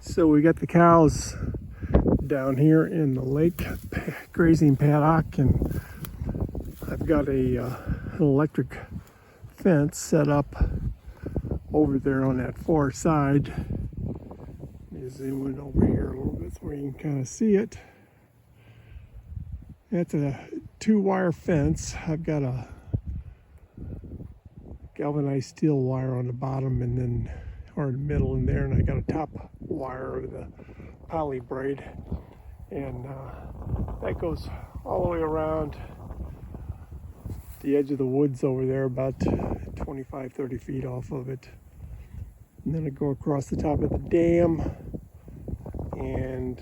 So we got the cows down here in the lake grazing paddock, and I've got an electric fence set up over there on that far side. Let me zoom in over here a little bit so you can kind of see it. That's a 2-wire fence. I've got a galvanized steel wire on the bottom and then or in the middle in there, and I got a top wire of the poly braid, and that goes all the way around the edge of the woods over there, about 25-30 feet off of it, and then I go across the top of the dam and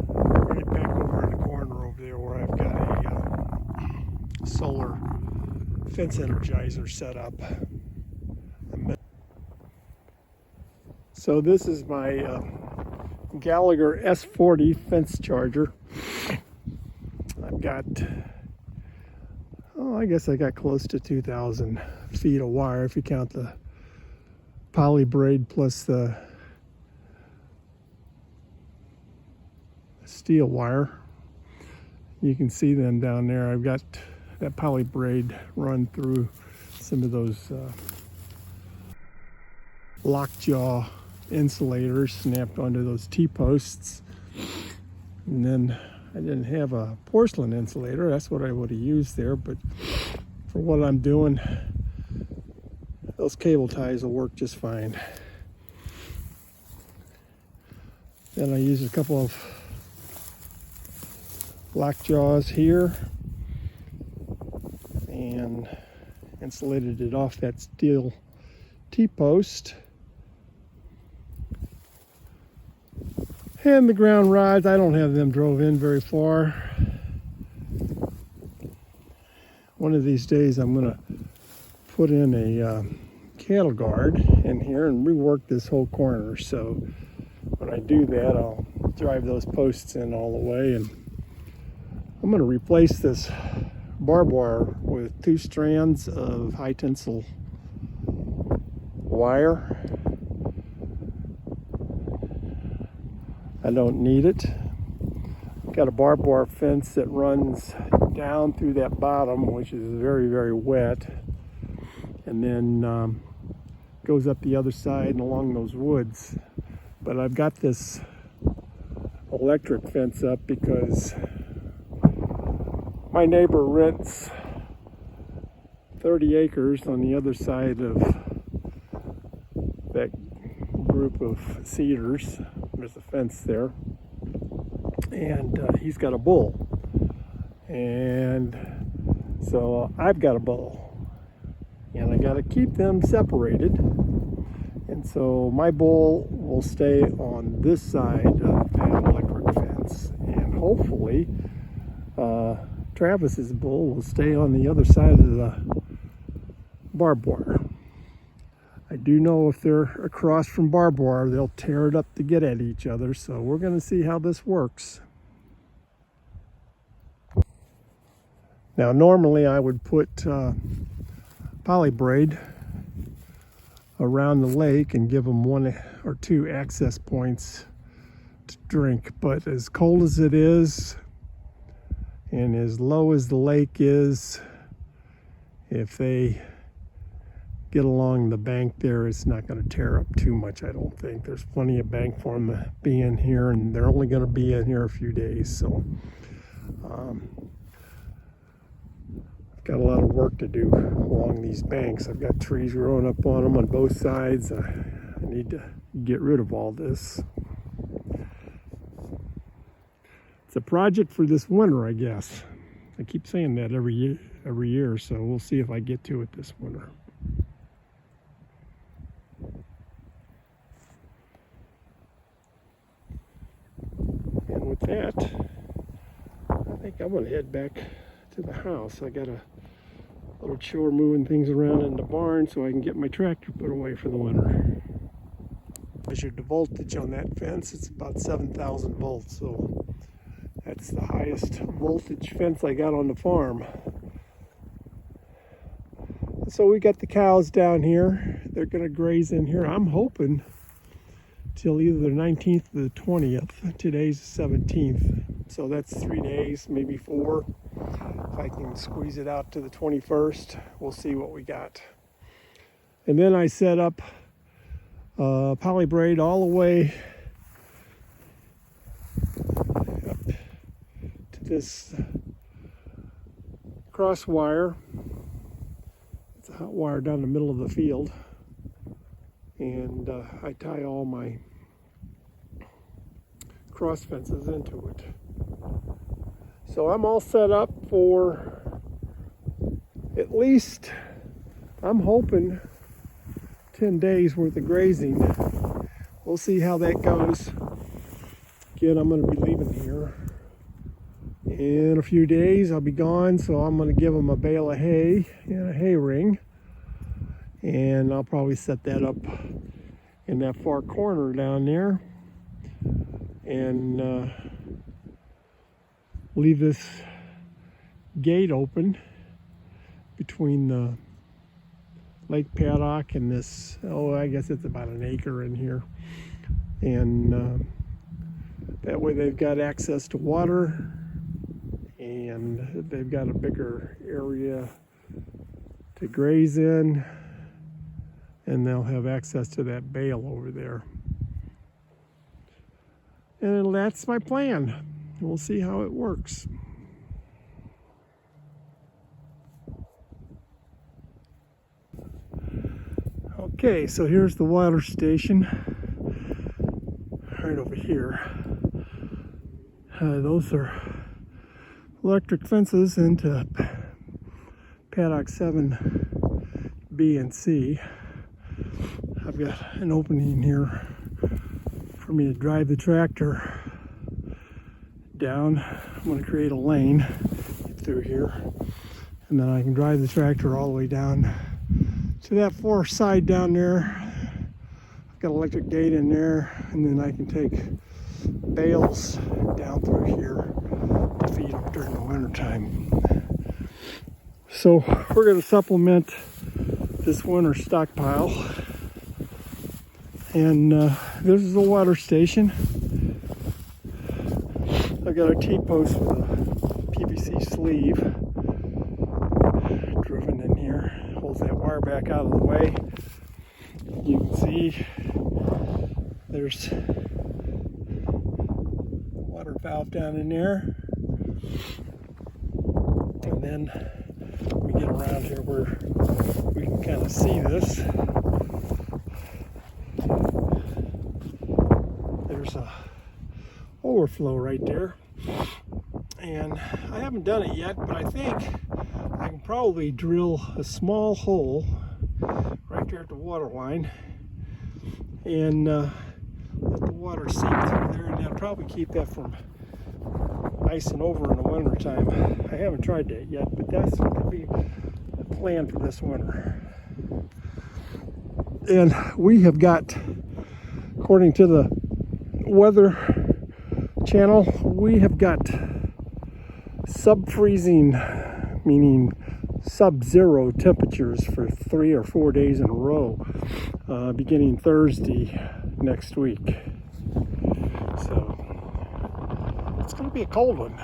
right back over in the corner over there where I've got a solar fence energizer set up. So this is my Gallagher S40 fence charger. I've got, I guess I got close to 2,000 feet of wire if you count the poly braid plus the steel wire. You can see them down there. I've got that poly braid run through some of those lockjaw insulators snapped onto those T-posts, and then I didn't have a porcelain insulator. That's what I would have used there, but for what I'm doing, those cable ties will work just fine. Then I used a couple of lockjaws here and insulated it off that steel T-post. And the ground rods, I don't have them drove in very far. One of these days I'm going to put in a cattle guard in here and rework this whole corner. So when I do that, I'll drive those posts in all the way, and I'm going to replace this barbed wire with 2 strands of high tensile wire. I don't need it. Got a barbed wire fence that runs down through that bottom, which is very, very wet, and then goes up the other side and along those woods. But I've got this electric fence up because my neighbor rents 30 acres on the other side of that group of cedars. There's a fence there, and he's got a bull, and so I've got a bull, and I got to keep them separated. And so my bull will stay on this side of that electric fence, and hopefully Travis's bull will stay on the other side of the barbed wire. I do know if they're across from barbed wire, they'll tear it up to get at each other. So we're going to see how this works. Now, normally I would put poly braid around the lake and give them 1 or 2 access points to drink. But as cold as it is and as low as the lake is, if they get along the bank there, it's not going to tear up too much, I don't think. There's plenty of bank for them to be in here, and they're only going to be in here a few days. So I've got a lot of work to do along these banks. I've got trees growing up on them on both sides. I need to get rid of all this. It's a project for this winter, I guess. I keep saying that every year, so we'll see if I get to it this winter. And with that, I think I'm going to head back to the house. I got a little chore moving things around in the barn so I can get my tractor put away for the winter. Measured the voltage on that fence. It's about 7,000 volts, so that's the highest voltage fence I got on the farm. So we got the cows down here. They're going to graze in here. I'm hoping till either the 19th or the 20th. Today's the 17th, so that's 3 days, maybe 4. If I can squeeze it out to the 21st, we'll see what we got. And then I set up poly braid all the way up to this cross wire. It's a hot wire down the middle of the field, and I tie all my cross fences into it. So I'm all set up for at least, I'm hoping, 10 days worth of grazing. We'll see how that goes. Again, I'm going to be leaving here in a few days. I'll be gone, so I'm going to give them a bale of hay and a hay ring, and I'll probably set that up in that far corner down there, and leave this gate open between the lake paddock and this, I guess it's about an acre in here, and that way they've got access to water, and they've got a bigger area to graze in, and they'll have access to that bale over there. And that's my plan. We'll see how it works. Okay, so here's the water station right over here. Those are electric fences into paddock 7B and C. I've got an opening here for me to drive the tractor down. I'm going to create a lane through here, and then I can drive the tractor all the way down to that far side down there. I've got an electric gate in there, and then I can take bales down through here to feed them during the winter time. So we're going to supplement this winter stockpile, and this is the water station. I've got a T-post with a PVC sleeve driven in here. Holds that wire back out of the way. You can see there's a water valve down in there. And then we get around here where we can kind of see this. There's a overflow right there, and I haven't done it yet, but I think I can probably drill a small hole right there at the water line and let the water seep through there, and that'll probably keep that from icing over in the winter time. I haven't tried that yet, but that's going to be the plan for this winter. And we have got, according to the weather channel, we have got sub-freezing, meaning sub-zero temperatures for 3 or 4 days in a row, beginning Thursday next week. So it's going to be a cold one.